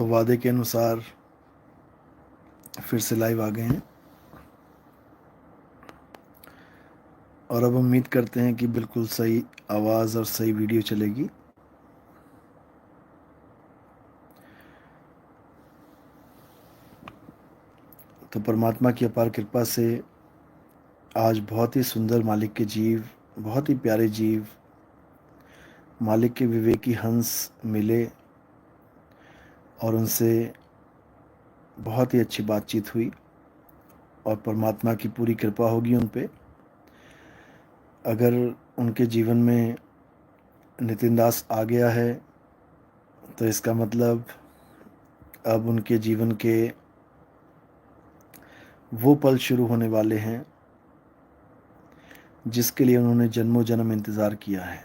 तो वादे के अनुसार फिर से लाइव आ गए हैं और अब उम्मीद करते हैं कि बिल्कुल सही आवाज़ और सही वीडियो चलेगी। तो परमात्मा की अपार कृपा से आज बहुत ही सुंदर मालिक के जीव, बहुत ही प्यारे जीव मालिक के विवेकी हंस मिले और उनसे बहुत ही अच्छी बातचीत हुई और परमात्मा की पूरी कृपा होगी उन पे। अगर उनके जीवन में नितिन दास आ गया है तो इसका मतलब अब उनके जीवन के वो पल शुरू होने वाले हैं जिसके लिए उन्होंने जन्मों जन्म इंतज़ार किया है।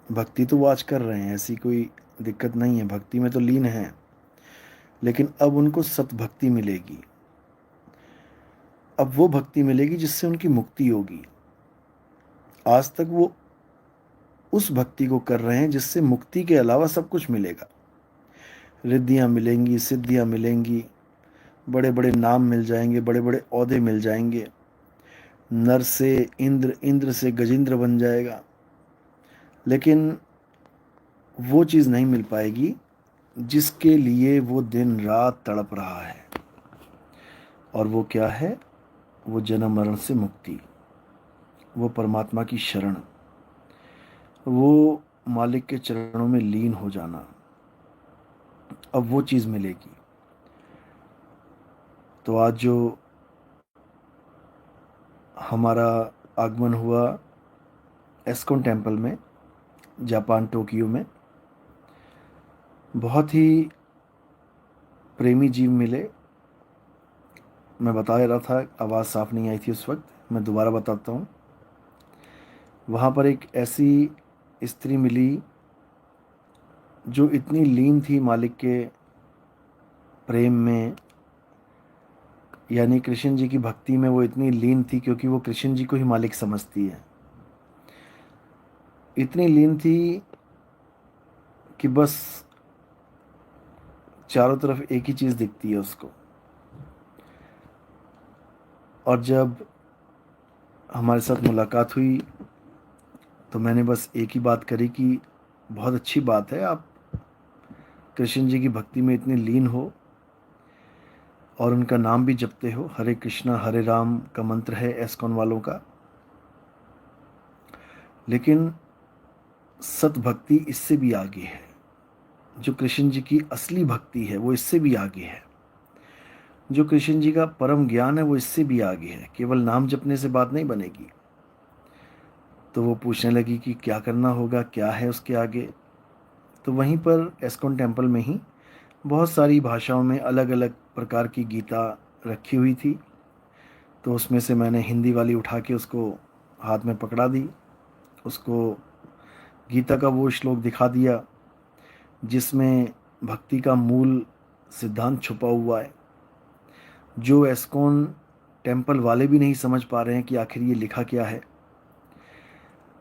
भक्ति तो वो आज कर रहे हैं, ऐसी कोई दिक्कत नहीं है, भक्ति में तो लीन है, लेकिन अब उनको सतभक्ति मिलेगी। अब वो भक्ति मिलेगी जिससे उनकी मुक्ति होगी। आज तक वो उस भक्ति को कर रहे हैं जिससे मुक्ति के अलावा सब कुछ मिलेगा। रिद्धियाँ मिलेंगी, सिद्धियाँ मिलेंगी, बड़े बड़े नाम मिल जाएंगे, बड़े बड़े ओहदे मिल जाएंगे, नर से इंद्र, इंद्र से गजेंद्र बन जाएगा, लेकिन वो चीज़ नहीं मिल पाएगी जिसके लिए वो दिन रात तड़प रहा है। और वो क्या है? वो जन्म मरण से मुक्ति, वो परमात्मा की शरण, वो मालिक के चरणों में लीन हो जाना। अब वो चीज़ मिलेगी। तो आज जो हमारा आगमन हुआ एस्कॉन टेम्पल में, जापान टोक्यो में, बहुत ही प्रेमी जीव मिले। मैं बता रहा था, आवाज़ साफ नहीं आई थी उस वक्त, मैं दोबारा बताता हूँ। वहाँ पर एक ऐसी स्त्री मिली जो इतनी लीन थी मालिक के प्रेम में, यानी कृष्ण जी की भक्ति में वो इतनी लीन थी क्योंकि वो कृष्ण जी को ही मालिक समझती है। इतनी लीन थी कि बस चारों तरफ एक ही चीज़ दिखती है उसको। और जब हमारे साथ मुलाकात हुई तो मैंने बस एक ही बात करी कि बहुत अच्छी बात है, आप कृष्ण जी की भक्ति में इतने लीन हो और उनका नाम भी जपते हो। हरे कृष्णा हरे राम का मंत्र है एस्कॉन वालों का, लेकिन सत भक्ति इससे भी आगे है। जो कृष्ण जी की असली भक्ति है वो इससे भी आगे है। जो कृष्ण जी का परम ज्ञान है वो इससे भी आगे है। केवल नाम जपने से बात नहीं बनेगी। तो वो पूछने लगी कि क्या करना होगा, क्या है उसके आगे। तो वहीं पर एस्कॉन टेम्पल में ही बहुत सारी भाषाओं में अलग अलग प्रकार की गीता रखी हुई थी। तो उसमें से मैंने हिंदी वाली उठा के उसको हाथ में पकड़ा दी, उसको गीता का वो श्लोक दिखा दिया जिसमें भक्ति का मूल सिद्धांत छुपा हुआ है, जो एस्कॉन टेम्पल वाले भी नहीं समझ पा रहे हैं कि आखिर ये लिखा क्या है।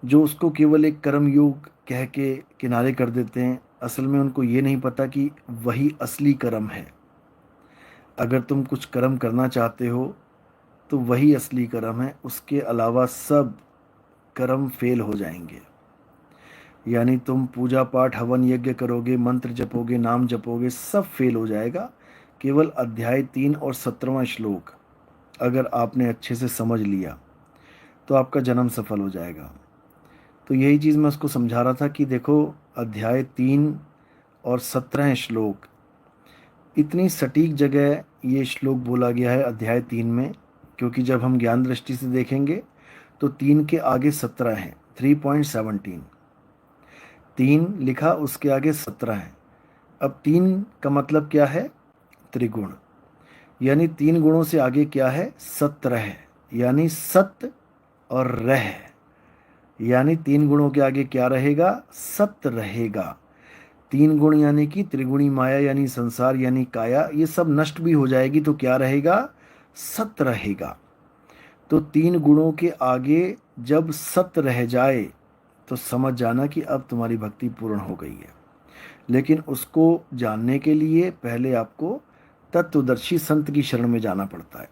जो उसको केवल एक कर्म योग कह के किनारे कर देते हैं, असल में उनको ये नहीं पता कि वही असली कर्म है। अगर तुम कुछ कर्म करना चाहते हो तो वही असली कर्म है, उसके अलावा सब कर्म फेल हो जाएंगे। यानी तुम पूजा पाठ हवन यज्ञ करोगे, मंत्र जपोगे, नाम जपोगे, सब फेल हो जाएगा। केवल अध्याय 3 और 17वां श्लोक अगर आपने अच्छे से समझ लिया तो आपका जन्म सफल हो जाएगा। तो यही चीज़ मैं उसको समझा रहा था कि देखो, अध्याय 3 और 17 श्लोक, इतनी सटीक जगह ये श्लोक बोला गया है अध्याय 3 में, क्योंकि जब हम ज्ञान दृष्टि से देखेंगे तो 3 के आगे 17 है, 3.17। 3 लिखा, उसके आगे 17 है। अब 3 का मतलब क्या है? त्रिगुण। यानी 3 गुणों से आगे क्या है? सत्रह है। यानी सत्य और रह, यानी 3 गुणों के आगे क्या रहेगा? सत्य रहेगा। 3 गुण यानी कि त्रिगुणी माया, यानी संसार, यानी काया, ये सब नष्ट भी हो जाएगी तो क्या रहेगा? सत्य रहेगा। तो 3 गुणों के आगे जब सत्य रह जाए तो समझ जाना कि अब तुम्हारी भक्ति पूर्ण हो गई है। लेकिन उसको जानने के लिए पहले आपको तत्वदर्शी संत की शरण में जाना पड़ता है।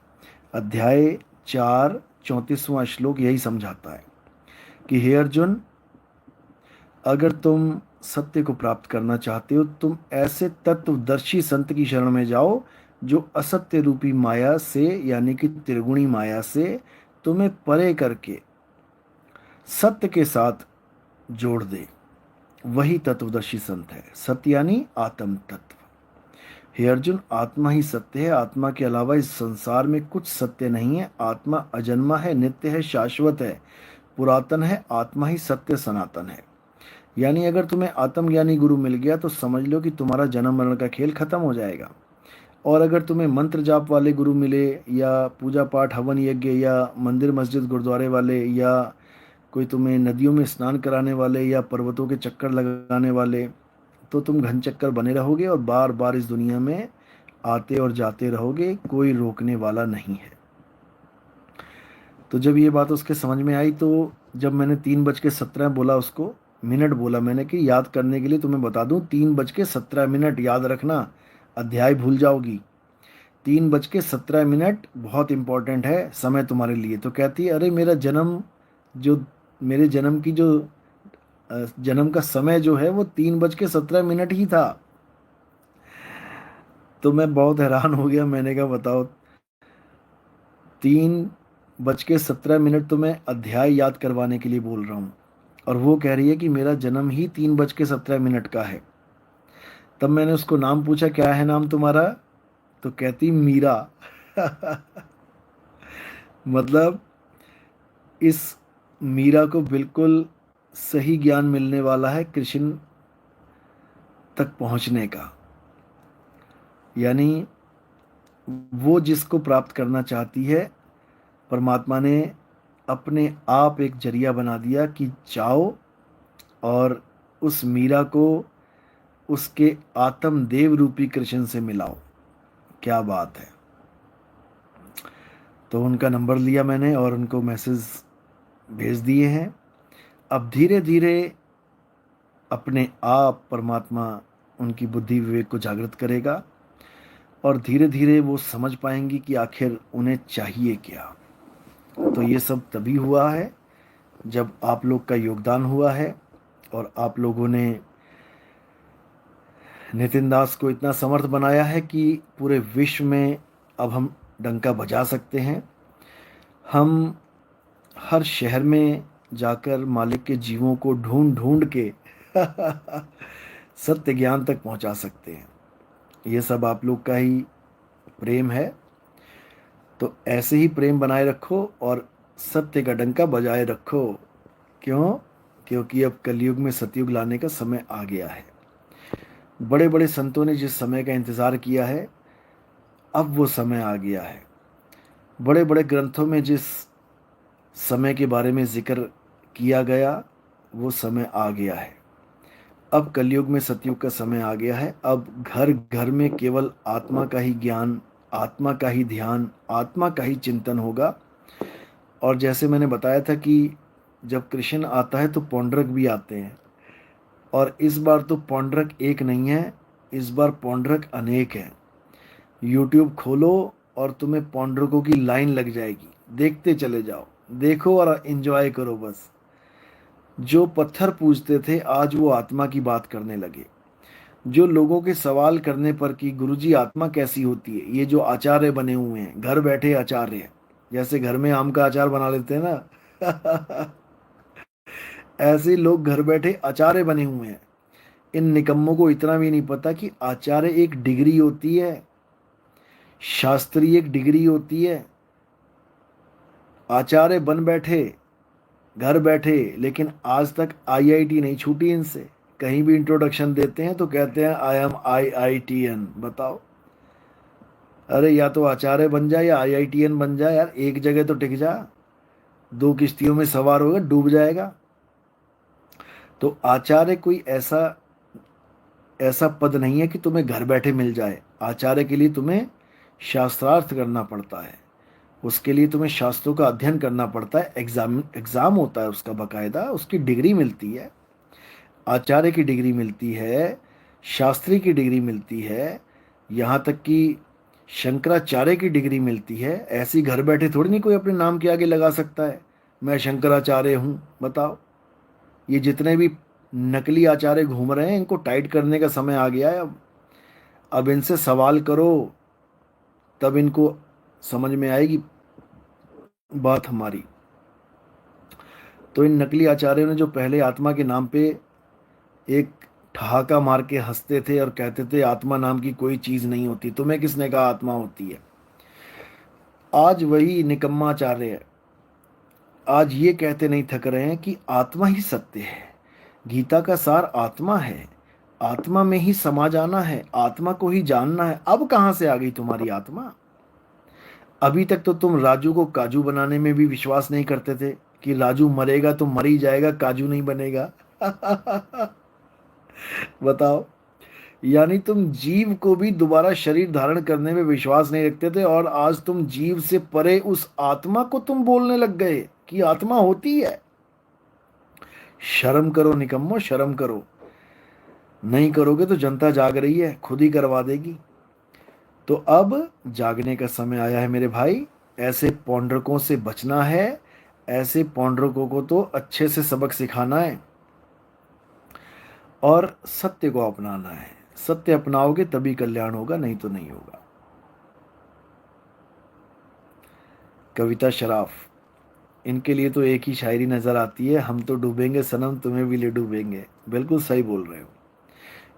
अध्याय 4 34वां श्लोक यही समझाता है कि हे अर्जुन, अगर तुम सत्य को प्राप्त करना चाहते हो, तुम ऐसे तत्वदर्शी संत की शरण में जाओ जो असत्य रूपी माया से, यानी कि त्रिगुणी माया से तुम्हें परे करके सत्य के साथ जोड़ दे। वही तत्वदर्शी संत है। सत्य यानी आत्म तत्व। हे अर्जुन, आत्मा ही सत्य है। आत्मा के अलावा इस संसार में कुछ सत्य नहीं है। आत्मा अजन्मा है, नित्य है, शाश्वत है, पुरातन है। आत्मा ही सत्य सनातन है। यानी अगर तुम्हें आत्मज्ञानी गुरु मिल गया तो समझ लो कि तुम्हारा जन्म मरण का खेल खत्म हो जाएगा। और अगर तुम्हें मंत्र जाप वाले गुरु मिले, या पूजा पाठ हवन यज्ञ, या मंदिर मस्जिद गुरुद्वारे वाले, या कोई तुम्हें नदियों में स्नान कराने वाले, या पर्वतों के चक्कर लगाने वाले, तो तुम घन चक्कर बने रहोगे और बार बार इस दुनिया में आते और जाते रहोगे। कोई रोकने वाला नहीं है। तो जब ये बात उसके समझ में आई, तो जब मैंने 3:17 बोला, उसको मिनट बोला मैंने कि याद करने के लिए तुम्हें बता दूं, 3:17 याद रखना, अध्याय भूल जाओगी। 3:17 बहुत इंपॉर्टेंट है समय तुम्हारे लिए। तो कहती है, अरे मेरा जन्म, जो मेरे जन्म की जो जन्म का समय जो है वो 3:17 ही था। तो मैं बहुत हैरान हो गया। मैंने कहा बताओ, 3:17 तो मैं अध्याय याद करवाने के लिए बोल रहा हूँ, और वो कह रही है कि मेरा जन्म ही 3:17 का है। तब मैंने उसको नाम पूछा, क्या है नाम तुम्हारा? तो कहती मीरा। मतलब इस मीरा को बिल्कुल सही ज्ञान मिलने वाला है कृष्ण तक पहुंचने का। यानी वो जिसको प्राप्त करना चाहती है, परमात्मा ने अपने आप एक जरिया बना दिया कि जाओ और उस मीरा को उसके आत्म देव रूपी कृष्ण से मिलाओ। क्या बात है। तो उनका नंबर लिया मैंने और उनको मैसेज भेज दिए हैं। अब धीरे धीरे अपने आप परमात्मा उनकी बुद्धि विवेक को जागृत करेगा और धीरे धीरे वो समझ पाएंगी कि आखिर उन्हें चाहिए क्या। तो ये सब तभी हुआ है जब आप लोग का योगदान हुआ है और आप लोगों ने नितिन दास को इतना समर्थ बनाया है कि पूरे विश्व में अब हम डंका बजा सकते हैं। हम हर शहर में जाकर मालिक के जीवों को ढूंढ ढूंढ के सत्य ज्ञान तक पहुंचा सकते हैं। ये सब आप लोग का ही प्रेम है। तो ऐसे ही प्रेम बनाए रखो और सत्य का डंका बजाए रखो। क्यों? क्योंकि अब कलयुग में सतयुग लाने का समय आ गया है। बड़े बड़े संतों ने जिस समय का इंतज़ार किया है, अब वो समय आ गया है। बड़े बड़े ग्रंथों में जिस समय के बारे में जिक्र किया गया, वो समय आ गया है। अब कलयुग में सतयुग का समय आ गया है। अब घर घर में केवल आत्मा का ही ज्ञान, आत्मा का ही ध्यान, आत्मा का ही चिंतन होगा। और जैसे मैंने बताया था कि जब कृष्ण आता है तो पौंड्रक भी आते हैं, और इस बार तो पौंड्रक एक नहीं है, इस बार पौंड्रक अनेक है। यूट्यूब खोलो और तुम्हें पौंड्रकों की लाइन लग जाएगी। देखते चले जाओ, देखो और एंजॉय करो बस। जो पत्थर पूजते थे आज वो आत्मा की बात करने लगे। जो लोगों के सवाल करने पर कि गुरुजी आत्मा कैसी होती है, ये जो आचार्य बने हुए हैं, घर बैठे आचार्य, जैसे घर में आम का अचार बना लेते हैं ना ऐसे लोग घर बैठे आचार्य बने हुए हैं। इन निकम्मों को इतना भी नहीं पता कि आचार्य एक डिग्री होती है, शास्त्री एक डिग्री होती है। आचार्य बन बैठे घर बैठे, लेकिन आज तक आईआईटी नहीं छूटी इनसे। कहीं भी इंट्रोडक्शन देते हैं तो कहते हैं आई एम IITN। बताओ, अरे या तो आचार्य बन जाए या IITN बन जाए यार, एक जगह तो टिक जा। दो किश्तियों में सवार होगा, डूब जाएगा। तो आचार्य कोई ऐसा ऐसा पद नहीं है कि तुम्हें घर बैठे मिल जाए। आचार्य के लिए तुम्हें शास्त्रार्थ करना पड़ता है, उसके लिए तुम्हें शास्त्रों का अध्ययन करना पड़ता है। एग्जाम होता है उसका, बाकायदा उसकी डिग्री मिलती है। आचार्य की डिग्री मिलती है शास्त्री की डिग्री मिलती है, यहाँ तक कि शंकराचार्य की डिग्री मिलती है। ऐसी घर बैठे थोड़ी नहीं कोई अपने नाम के आगे लगा सकता है मैं शंकराचार्य हूँ। बताओ, ये जितने भी नकली आचार्य घूम रहे हैं इनको टाइट करने का समय आ गया है। अब इनसे सवाल करो तब इनको समझ में आएगी बात हमारी। तो इन नकली आचार्यों ने जो पहले आत्मा के नाम पे एक ठहाका मार के हंसते थे और कहते थे आत्मा नाम की कोई चीज नहीं होती, तुम्हें किसने कहा आत्मा होती है, आज वही निकम्मा आचार्य है, आज ये कहते नहीं थक रहे हैं कि आत्मा ही सत्य है, गीता का सार आत्मा है, आत्मा में ही समा जाना है, आत्मा को ही जानना है। अब कहां से आ गई तुम्हारी आत्मा? अभी तक तो तुम राजू को काजू बनाने में भी विश्वास नहीं करते थे कि राजू मरेगा तो मर ही जाएगा, काजू नहीं बनेगा। बताओ, यानी तुम जीव को भी दोबारा शरीर धारण करने में विश्वास नहीं रखते थे और आज तुम जीव से परे उस आत्मा को तुम बोलने लग गए कि आत्मा होती है। शर्म करो निकम्मो, शर्म करो। नहीं करोगे तो जनता जाग रही है, खुद ही करवा देगी। तो अब जागने का समय आया है मेरे भाई। ऐसे पौंड्रकों से बचना है, ऐसे पौंड्रकों को तो अच्छे से सबक सिखाना है और सत्य को अपनाना है। सत्य अपनाओगे तभी कल्याण होगा, नहीं तो नहीं होगा। कविता शराफ, इनके लिए तो एक ही शायरी नजर आती है, हम तो डूबेंगे सनम तुम्हें भी ले डूबेंगे। बिल्कुल सही बोल रहे हो।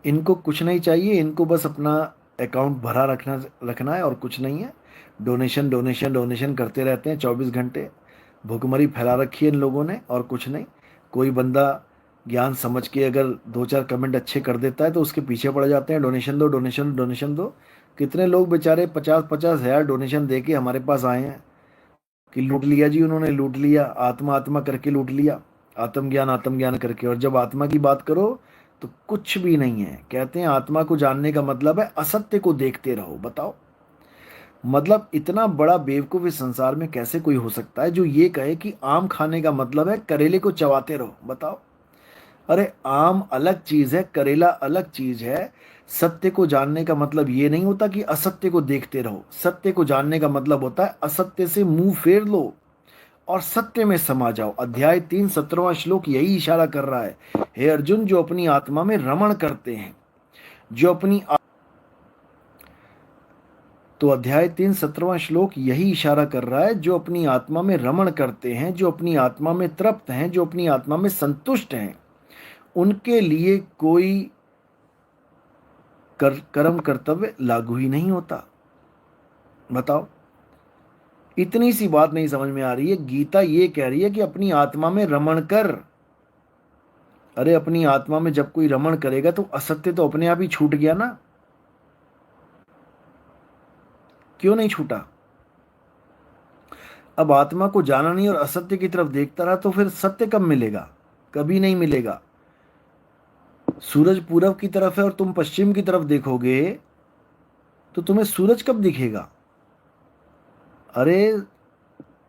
इनको कुछ नहीं चाहिए, इनको बस अपना अकाउंट भरा रखना रखना है और कुछ नहीं है। डोनेशन डोनेशन डोनेशन करते रहते हैं 24 घंटे। भुखमरी फैला रखी है इन लोगों ने और कुछ नहीं। कोई बंदा ज्ञान समझ के अगर 2-4 कमेंट अच्छे कर देता है तो उसके पीछे पड़ जाते हैं, डोनेशन दो डोनेशन डोनेशन दो। कितने लोग बेचारे 50-50 हज़ार डोनेशन दे के हमारे पास आए हैं कि लूट लिया जी, उन्होंने लूट लिया, आत्मा आत्मा करके लूट लिया, आत्मज्ञान करके। और जब आत्मा की बात करो तो कुछ भी नहीं है। कहते हैं आत्मा को जानने का मतलब है असत्य को देखते रहो। बताओ, मतलब इतना बड़ा बेवकूफ इस संसार में कैसे कोई हो सकता है जो ये कहे कि आम खाने का मतलब है करेले को चबाते रहो। बताओ, अरे आम अलग चीज है, करेला अलग चीज है। सत्य को जानने का मतलब ये नहीं होता कि असत्य को देखते रहो। सत्य को जानने का मतलब होता है असत्य से मुंह फेर लो और सत्य में समा जाओ। अध्याय 3 17वां श्लोक यही इशारा कर रहा है। हे अर्जुन, जो अपनी आत्मा में रमण करते हैं, जो अपनी तो अध्याय 3 17वां श्लोक यही इशारा कर रहा है, जो अपनी आत्मा में रमण करते हैं, जो अपनी आत्मा में तृप्त हैं, जो अपनी आत्मा में संतुष्ट हैं, उनके लिए कोई कर्म कर्तव्य लागू ही नहीं होता। बताओ, इतनी सी बात नहीं समझ में आ रही है? गीता ये कह रही है कि अपनी आत्मा में रमण कर। अरे अपनी आत्मा में जब कोई रमण करेगा तो असत्य तो अपने आप ही छूट गया ना। क्यों नहीं छूटा? अब आत्मा को जाना नहीं और असत्य की तरफ देखता रहा तो फिर सत्य कब मिलेगा? कभी नहीं मिलेगा। सूरज पूरब की तरफ है और तुम पश्चिम की तरफ देखोगे तो तुम्हें सूरज कब दिखेगा? अरे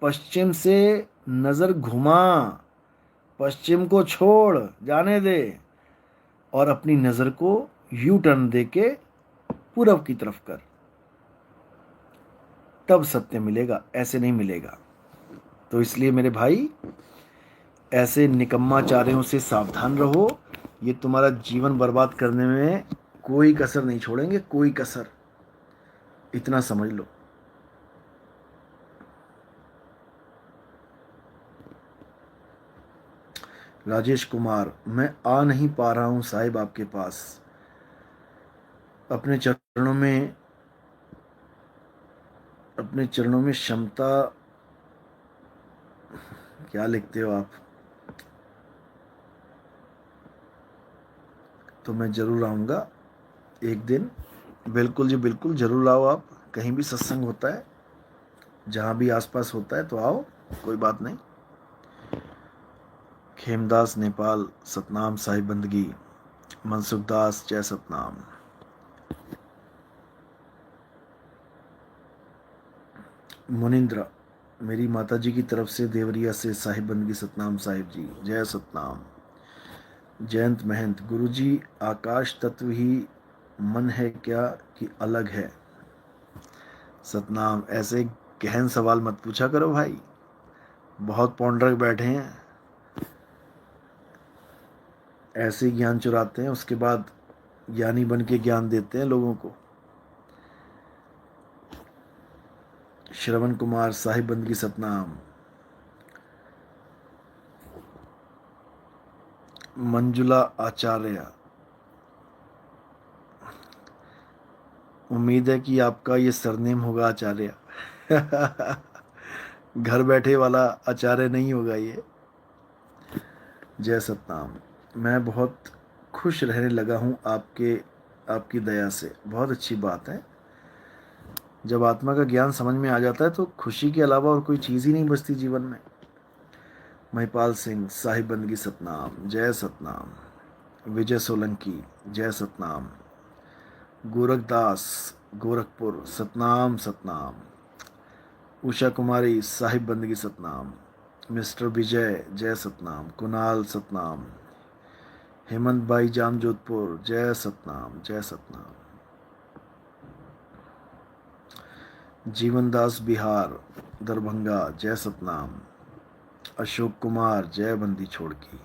पश्चिम से नजर घुमा, पश्चिम को छोड़, जाने दे और अपनी नजर को यू टर्न दे के पूरब की तरफ कर, तब सत्य मिलेगा, ऐसे नहीं मिलेगा। तो इसलिए मेरे भाई, ऐसे निकम्माचार्यों से सावधान रहो। ये तुम्हारा जीवन बर्बाद करने में कोई कसर नहीं छोड़ेंगे, कोई कसर। इतना समझ लो। राजेश कुमार, मैं आ नहीं पा रहा हूं साहिब आपके पास। अपने चरणों में, अपने चरणों में क्षमता, क्या लिखते हो आप? तो मैं जरूर आऊँगा एक दिन। बिल्कुल जी बिल्कुल, जरूर आओ आप। कहीं भी सत्संग होता है, जहाँ भी आसपास होता है तो आओ, कोई बात नहीं। खेमदास नेपाल, सतनाम साहिब बंदगी। मनसुखदास, जय सतनाम। मुनिंद्र, मेरी माता जी की तरफ से देवरिया से साहिब बंदगी सतनाम साहिब जी, जय सतनाम। जयंत महंत, गुरुजी आकाश तत्व ही मन है क्या कि अलग है? सतनाम, ऐसे गहन सवाल मत पूछा करो भाई, बहुत पौंडरक बैठे हैं, ऐसे ज्ञान चुराते हैं, उसके बाद ज्ञानी बन के ज्ञान देते हैं लोगों को। श्रवण कुमार, साहिब बंदगी सतनाम। मंजुला आचार्य, उम्मीद है कि आपका ये सरनेम होगा आचार्य। घर बैठे वाला आचार्य नहीं होगा ये। जय सतनाम, मैं बहुत खुश रहने लगा हूँ आपकी दया से। बहुत अच्छी बात है, जब आत्मा का ज्ञान समझ में आ जाता है तो खुशी के अलावा और कोई चीज़ ही नहीं बचती जीवन में। महिपाल सिंह, साहिब बंदगी सतनाम। जय सतनाम। विजय सोलंकी, जय सतनाम। गोरखदास, गोरखपुर, सतनाम सतनाम। उषा कुमारी, साहिब बंदगी सतनाम। मिस्टर विजय, जय सतनाम। कुणाल, सतनाम। हेमंत भाई, जाम जोधपुर, जय सतनाम, जय सतनाम। जीवन दास, बिहार, दरभंगा, जय सतनाम। अशोक कुमार, जय बंदी छोड़ की।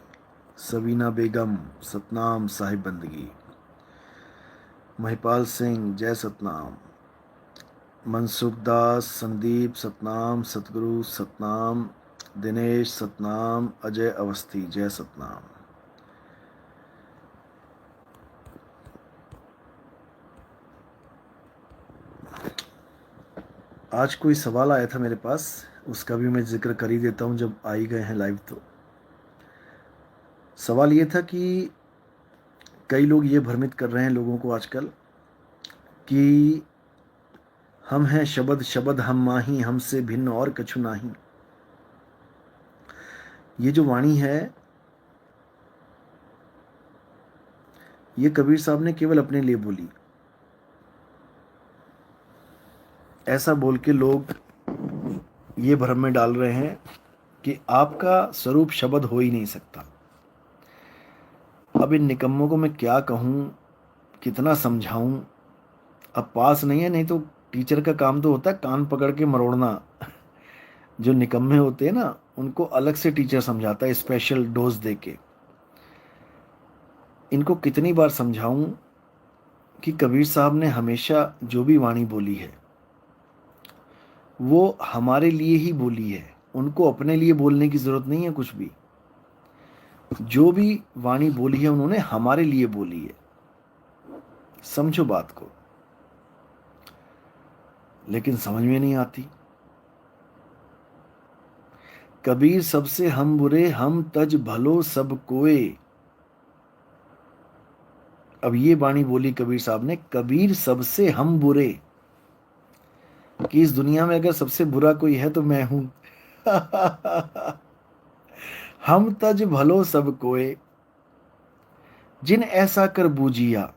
सबीना बेगम, सतनाम, साहिब बंदगी। महिपाल सिंह, जय सतनाम। मनसुख दास, संदीप, सतनाम। सतगुरु, सतनाम। दिनेश, सतनाम। अजय अवस्थी, जय सतनाम। आज कोई सवाल आया था मेरे पास, उसका भी मैं जिक्र कर ही देता हूं जब आ ही गए हैं लाइव। तो सवाल ये था कि कई लोग ये भ्रमित कर रहे हैं लोगों को आजकल कि हम हैं शबद शबद हम माही, हमसे भिन्न और कछु नाही। ये जो वाणी है, ये कबीर साहब ने केवल अपने लिए बोली। ऐसा बोल के लोग ये भ्रम में डाल रहे हैं कि आपका स्वरूप शब्द हो ही नहीं सकता। अब इन निकम्मों को मैं क्या कहूँ, कितना समझाऊं। अब पास नहीं है, नहीं तो टीचर का काम तो होता है कान पकड़ के मरोड़ना। जो निकम्मे होते हैं ना, उनको अलग से टीचर समझाता है, स्पेशल डोज दे के। इनको कितनी बार समझाऊं कि कबीर साहब ने हमेशा जो भी वाणी बोली है वो हमारे लिए ही बोली है। उनको अपने लिए बोलने की जरूरत नहीं है कुछ भी। जो भी वाणी बोली है उन्होंने हमारे लिए बोली है। समझो बात को, लेकिन समझ में नहीं आती। कबीर सबसे हम बुरे, हम तज भलो सब कोए। अब ये वाणी बोली कबीर साहब ने, कबीर सबसे हम बुरे, कि इस दुनिया में अगर सबसे बुरा कोई है तो मैं हूं। हम तज भलो सब कोए, जिन ऐसा कर बूझिया,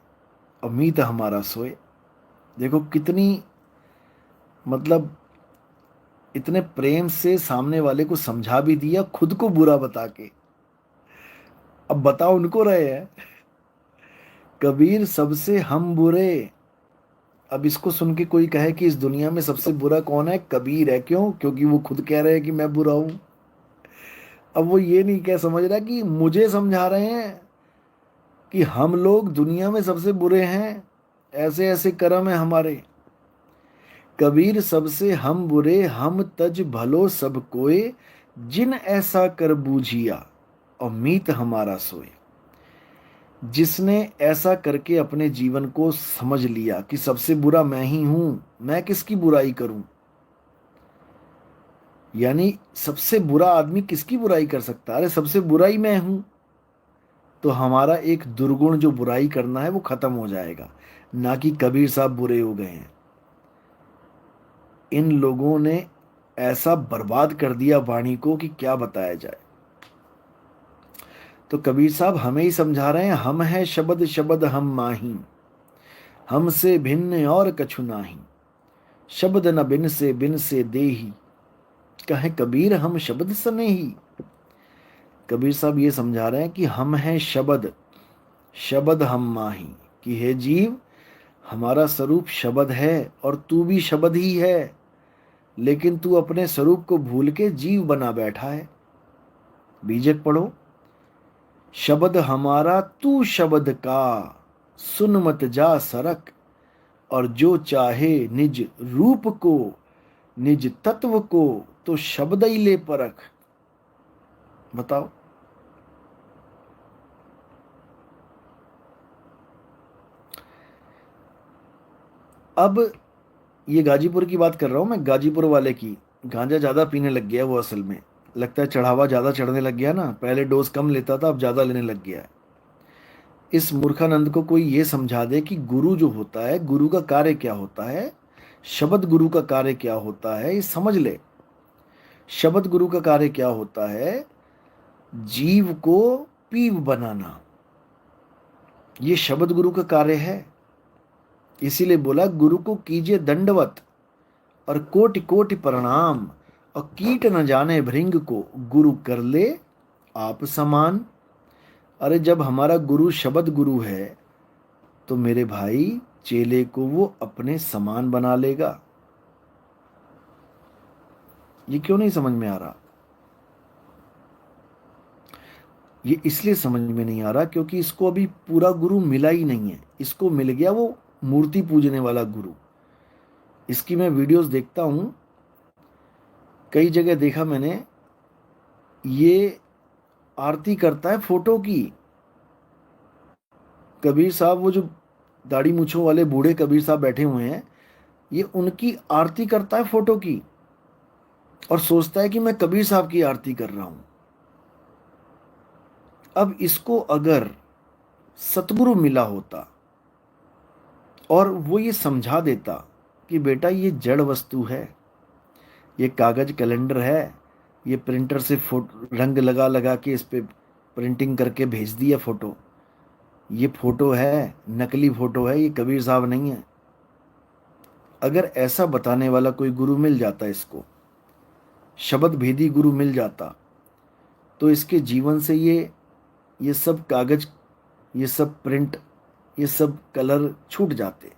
अमीत हमारा सोए। देखो कितनी, मतलब इतने प्रेम से सामने वाले को समझा भी दिया, खुद को बुरा बता के। अब बता उनको रहे हैं, कबीर सबसे हम बुरे। अब इसको सुन के कोई कहे कि इस दुनिया में सबसे बुरा कौन है, कबीर है। क्यों? क्योंकि वो खुद कह रहे हैं कि मैं बुरा हूं। अब वो ये नहीं कह समझ रहा कि मुझे समझा रहे हैं कि हम लोग दुनिया में सबसे बुरे हैं, ऐसे ऐसे कर्म है हमारे। कबीर सबसे हम बुरे, हम तज भलो सब कोए, जिन ऐसा कर बूझिया, और मीत हमारा सोए। जिसने ऐसा करके अपने जीवन को समझ लिया कि सबसे बुरा मैं ही हूं, मैं किसकी बुराई करूं। यानी सबसे बुरा आदमी किसकी बुराई कर सकता है? अरे सबसे बुरा ही मैं हूं। तो हमारा एक दुर्गुण जो बुराई करना है वो खत्म हो जाएगा, ना कि कबीर साहब बुरे हो गए हैं। इन लोगों ने ऐसा बर्बाद कर दिया वाणी को कि क्या बताया जाए। तो कबीर साहब हमें ही समझा रहे हैं, हम हैं शबद शबद हम माही, हमसे भिन्न और कछु नाही। शब्द न बिन से देही, कहे कबीर हम शब्द सनेही। कबीर साहब ये समझा रहे हैं कि हम हैं शब्द, शब्द हम माही, कि हे जीव हमारा स्वरूप शब्द है और तू भी शब्द ही है, लेकिन तू अपने स्वरूप को भूल के जीव बना बैठा है। बीजक पढ़ो। शब्द हमारा तू शब्द का, सुन मत जा सरक, और जो चाहे निज रूप को, निज तत्व को, तो शब्द ही ले परख। बताओ। अब ये गाजीपुर की बात कर रहा हूं मैं, गाजीपुर वाले की। गांजा ज्यादा पीने लग गया वो, असल में लगता है चढ़ावा ज्यादा चढ़ने लग गया ना, पहले डोज कम लेता था अब ज्यादा लेने लग गया है। इस मूर्खानंद को कोई ये समझा दे कि गुरु जो होता है, गुरु का कार्य क्या होता है, शब्द गुरु का कार्य क्या होता है, ये समझ ले। शब्द गुरु का कार्य क्या होता है? जीव को पीव बनाना, ये शब्द गुरु का कार्य है। इसीलिए बोला गुरु को कीजिए दंडवत और कोटि कोटि प्रणाम, और कीट न जाने भृंग को गुरु कर ले आप समान। अरे जब हमारा गुरु शब्द गुरु है तो मेरे भाई चेले को वो अपने समान बना लेगा। ये क्यों नहीं समझ में आ रहा? ये इसलिए समझ में नहीं आ रहा क्योंकि इसको अभी पूरा गुरु मिला ही नहीं है। इसको मिल गया वो मूर्ति पूजने वाला गुरु। इसकी मैं वीडियोस देखता हूं, कई जगह देखा मैंने, ये आरती करता है फोटो की। कबीर साहब, वो जो दाढ़ी मूछों वाले बूढ़े कबीर साहब बैठे हुए हैं, ये उनकी आरती करता है फोटो की, और सोचता है कि मैं कबीर साहब की आरती कर रहा हूं। अब इसको अगर सतगुरु मिला होता और वो ये समझा देता कि बेटा ये जड़ वस्तु है, ये कागज कैलेंडर है, ये प्रिंटर से फोटो रंग लगा लगा के इस पे प्रिंटिंग करके भेज दिया फोटो, ये फोटो है, नकली फोटो है, ये कबीर साहब नहीं है। अगर ऐसा बताने वाला कोई गुरु मिल जाता, इसको शब्द भेदी गुरु मिल जाता, तो इसके जीवन से ये सब कागज, ये सब प्रिंट, ये सब कलर छूट जाते,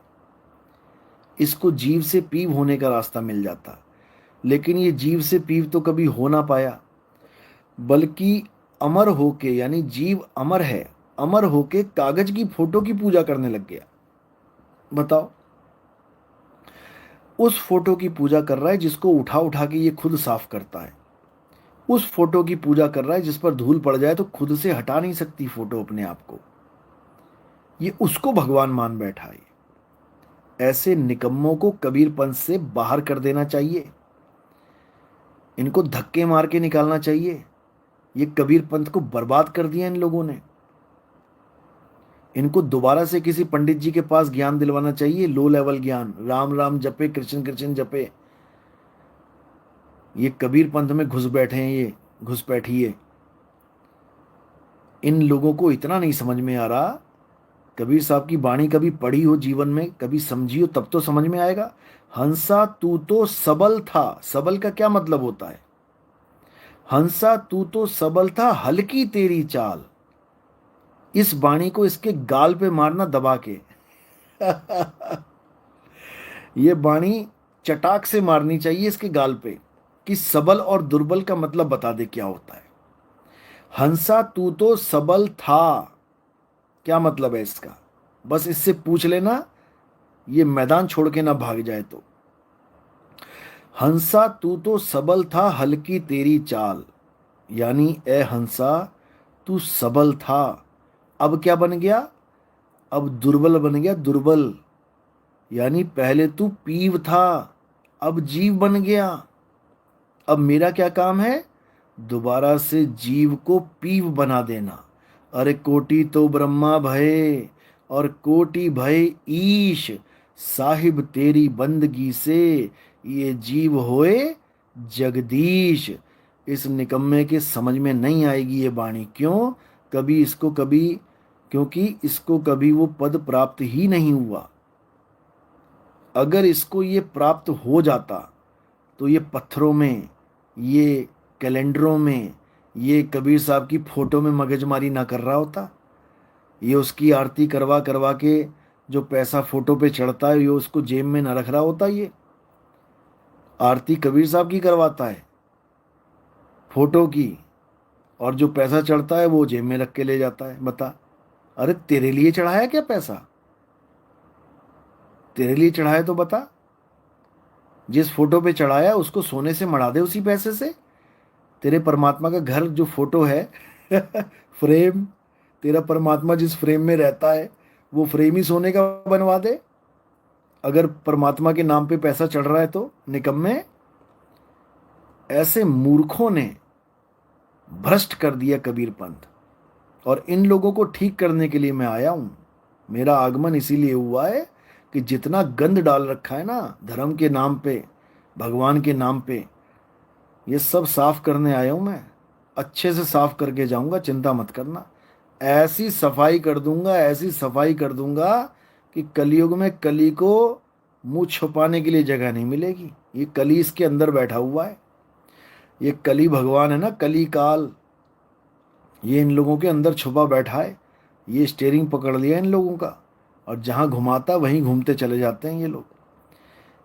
इसको जीव से पीव होने का रास्ता मिल जाता। लेकिन ये जीव से पीव तो कभी हो ना पाया, बल्कि अमर होके, यानी जीव अमर है, अमर होके कागज की फोटो की पूजा करने लग गया। बताओ। उस फोटो की पूजा कर रहा है जिसको उठा उठा के ये खुद साफ करता है। उस फोटो की पूजा कर रहा है जिस पर धूल पड़ जाए तो खुद से हटा नहीं सकती फोटो अपने आप को। ये उसको भगवान मान बैठा है। ऐसे निकम्मों को कबीरपंथ से बाहर कर देना चाहिए, इनको धक्के मार के निकालना चाहिए। ये कबीरपंथ को बर्बाद कर दिया इन लोगों ने। इनको दोबारा से किसी पंडित जी के पास ज्ञान दिलवाना चाहिए, लो लेवल ज्ञान, राम राम जपे, कृष्ण कृष्ण जपे। ये कबीरपंथ में घुस बैठे हैं, ये घुसपैठिए। इन लोगों को इतना नहीं समझ में आ रहा। कबीर साहब की वाणी कभी पढ़ी हो जीवन में, कभी समझी हो, तब तो समझ में आएगा। हंसा तू तो सबल था, सबल का क्या मतलब होता है? हंसा तू तो सबल था, हल्की तेरी चाल। इस वाणी को इसके गाल पे मारना दबा के। ये वाणी चटाक से मारनी चाहिए इसके गाल पे, कि सबल और दुर्बल का मतलब बता दे क्या होता है। हंसा तू तो सबल था, क्या मतलब है इसका? बस इससे पूछ लेना, ये मैदान छोड़ के ना भाग जाए तो। हंसा तू तो सबल था, हल्की तेरी चाल, यानी ए हंसा तू सबल था, अब क्या बन गया? अब दुर्बल बन गया, दुर्बल। यानी पहले तू पीव था, अब जीव बन गया। अब मेरा क्या काम है? दोबारा से जीव को पीव बना देना। अरे कोटि तो ब्रह्मा भय और कोटि भय ईश, साहिब तेरी बंदगी से ये जीव होए जगदीश। इस निकम्मे के समझ में नहीं आएगी ये वाणी। क्यों? क्योंकि इसको कभी वो पद प्राप्त ही नहीं हुआ। अगर इसको ये प्राप्त हो जाता तो ये पत्थरों में, ये कैलेंडरों में, ये कबीर साहब की फोटो में मगजमारी ना कर रहा होता, ये उसकी आरती करवा करवा के जो पैसा फोटो पे चढ़ता है ये उसको जेब में ना रख रहा होता, ये आरती कबीर साहब की करवाता है फोटो की, और जो पैसा चढ़ता है वो जेब में रख के ले जाता है। बता, अरे तेरे लिए चढ़ाया क्या पैसा? तेरे लिए चढ़ाया तो बता। जिस फोटो पे चढ़ाया उसको सोने से मढ़ा दे उसी पैसे से। तेरे परमात्मा का घर जो फोटो है फ्रेम, तेरा परमात्मा जिस फ्रेम में रहता है वो फ्रेम ही सोने का बनवा दे। अगर परमात्मा के नाम पे पैसा चढ़ रहा है तो निकम्मे, ऐसे मूर्खों ने भ्रष्ट कर दिया कबीर पंथ। और इन लोगों को ठीक करने के लिए मैं आया हूं। मेरा आगमन इसीलिए हुआ है कि जितना गंद डाल रखा है ना धर्म के नाम पे, भगवान के नाम पे, ये सब साफ करने आया हूं मैं। अच्छे से साफ करके जाऊंगा, चिंता मत करना। ऐसी सफाई कर दूंगा, ऐसी सफाई कर दूंगा कि कलयुग में कली को मुंह छुपाने के लिए जगह नहीं मिलेगी। ये कली इसके अंदर बैठा हुआ है, ये कली भगवान है ना, कली काल, ये इन लोगों के अंदर छुपा बैठा है। ये स्टेयरिंग पकड़ लिया इन लोगों का, और जहां घुमाता वहीं घूमते चले जाते हैं ये लोग।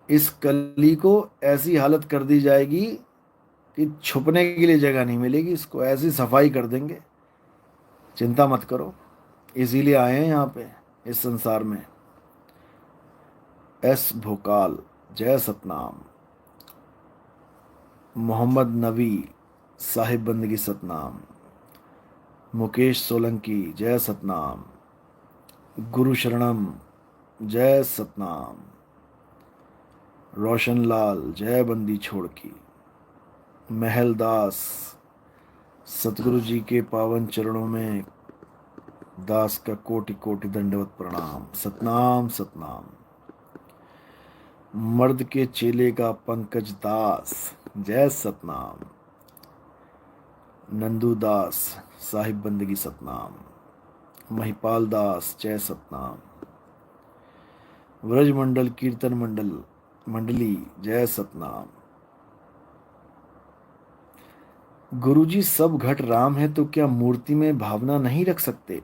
इस कली को ऐसी हालत कर दी जाएगी कि छुपने के लिए जगह नहीं मिलेगी, इसको ऐसी सफाई कर देंगे, चिंता मत करो। इसीलिए आए हैं यहाँ पे इस संसार में। एस भोकाल जय सतनाम, मोहम्मद नबी साहिब बंदगी सतनाम, मुकेश सोलंकी जय सतनाम, गुरु शरणम जय सतनाम, रोशन लाल जय बंदी छोड़ की, महल दास सतगुरु जी के पावन चरणों में दास का कोटि कोटि दंडवत प्रणाम। सतनाम सतनाम। मर्द के चेले का पंकज दास जय सतनाम, नंदू दास साहिब बंदगी सतनाम, महिपाल दास जय सतनाम, व्रज मंडल कीर्तन मंडली जय सतनाम। गुरुजी सब घट राम है तो क्या मूर्ति में भावना नहीं रख सकते?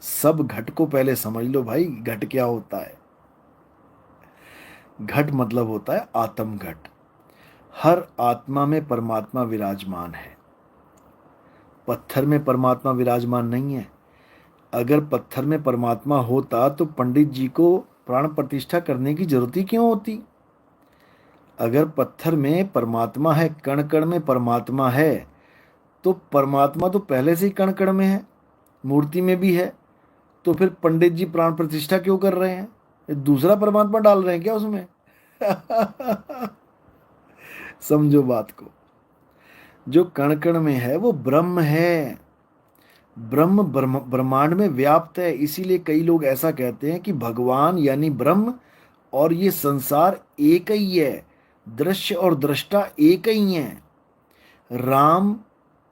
सब घट को पहले समझ लो भाई, घट क्या होता है। घट मतलब होता है आत्म घट। हर आत्मा में परमात्मा विराजमान है, पत्थर में परमात्मा विराजमान नहीं है। अगर पत्थर में परमात्मा होता तो पंडित जी को प्राण प्रतिष्ठा करने की जरूरत ही क्यों होती? अगर पत्थर में परमात्मा है, कण कण में परमात्मा है, तो परमात्मा तो पहले से ही कण कण में है, मूर्ति में भी है। तो फिर पंडित जी प्राण प्रतिष्ठा क्यों कर रहे हैं? ये दूसरा परमात्मा डाल रहे हैं क्या उसमें? समझो बात को। जो कण कण में है वो ब्रह्म है, ब्रह्म ब्रह्मांड में व्याप्त है। इसीलिए कई लोग ऐसा कहते हैं कि भगवान यानी ब्रह्म और ये संसार एक ही है, दृश्य और दृष्टा एक ही है। राम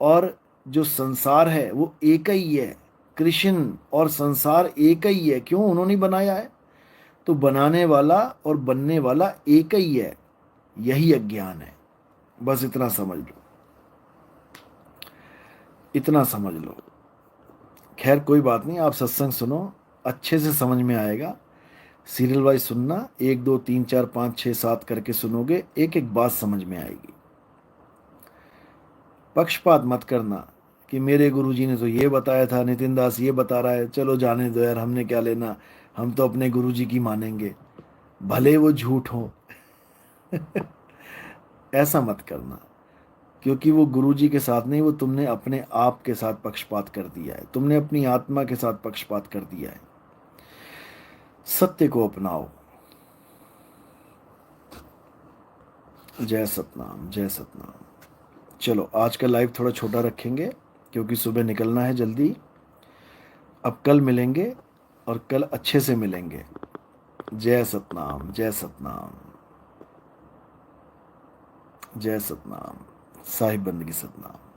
और जो संसार है वो एक ही है, कृष्ण और संसार एक ही है। क्यों? उन्होंने बनाया है, तो बनाने वाला और बनने वाला एक ही है। यही अज्ञान है, बस इतना समझ लो, इतना समझ लो। खैर कोई बात नहीं, आप सत्संग सुनो, अच्छे से समझ में आएगा। सीरियल वाइज सुनना, 1 2 3 4 5 6 7 करके सुनोगे, एक एक बात समझ में आएगी। पक्षपात मत करना कि मेरे गुरुजी ने तो ये बताया था, नितिन दास ये बता रहा है, चलो जाने दो यार, हमने क्या लेना, हम तो अपने गुरुजी की मानेंगे, भले वो झूठ हो। ऐसा मत करना, क्योंकि वो गुरुजी के साथ नहीं, वो तुमने अपने आप के साथ पक्षपात कर दिया है, तुमने अपनी आत्मा के साथ पक्षपात कर दिया है। सत्य को अपनाओ। जय सतनाम, जय सतनाम। चलो आज का लाइव थोड़ा छोटा रखेंगे क्योंकि सुबह निकलना है जल्दी। अब कल मिलेंगे और कल अच्छे से मिलेंगे। जय सतनाम, जय सतनाम, जय सतनाम, साहिब बंदगी सतनाम।